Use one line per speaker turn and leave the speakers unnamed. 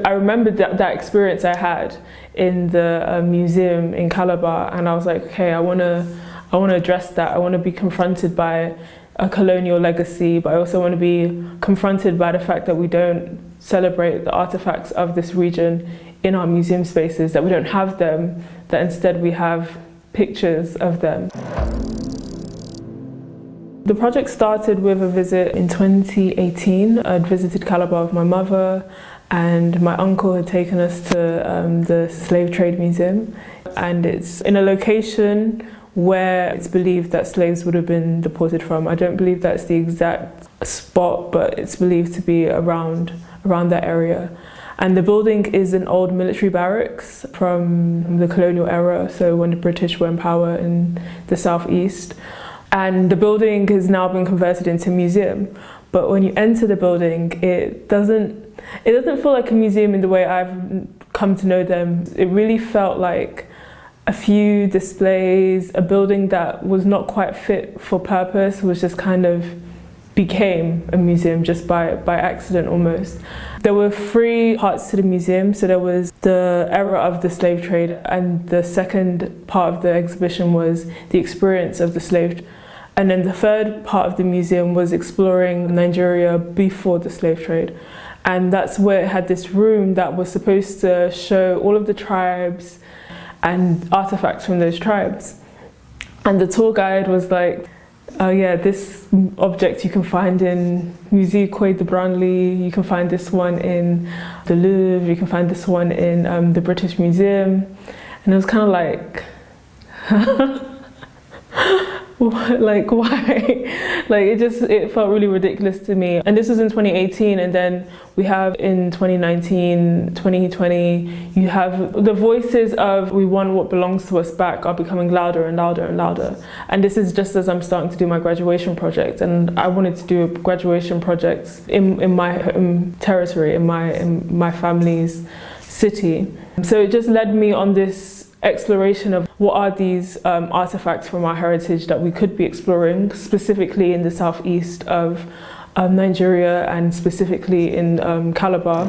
I remembered that experience I had in the museum in Calabar, and I was like, okay, I want to address that. I want to be confronted by a colonial legacy, but I also want to be confronted by the fact that we don't celebrate the artifacts of this region in our museum spaces, that we don't have them, that instead we have pictures of them. The project started with a visit in 2018. I'd visited Calabar with my mother, and my uncle had taken us to the Slave Trade Museum. And it's in a location where it's believed that slaves would have been deported from. I don't believe that's the exact spot, but it's believed to be around that area. And the building is an old military barracks from the colonial era, so when the British were in power in the southeast. And the building has now been converted into a museum. But when you enter the building, it doesn't feel like a museum in the way I've come to know them. It really felt like a few displays, a building that was not quite fit for purpose, was just kind of became a museum just by accident almost. There were 3 parts to the museum. So there was the era of the slave trade, and the second part of the exhibition was the experience of the slave. And then the third part of the museum was exploring Nigeria before the slave trade. And that's where it had this room that was supposed to show all of the tribes and artifacts from those tribes. And the tour guide was like, oh yeah, this object you can find in Musée Quai de Branly, you can find this one in the Louvre, you can find this one in the British Museum. And it was kind of like, like why? Like it felt really ridiculous to me. And this was in 2018, and then we have in 2019, 2020, you have the voices of we want what belongs to us back are becoming louder and louder and louder. And this is just as I'm starting to do my graduation project, and I wanted to do a graduation project in my home territory, in my family's city. So it just led me on this exploration of what are these artifacts from our heritage that we could be exploring, specifically in the southeast of Nigeria and specifically in Calabar.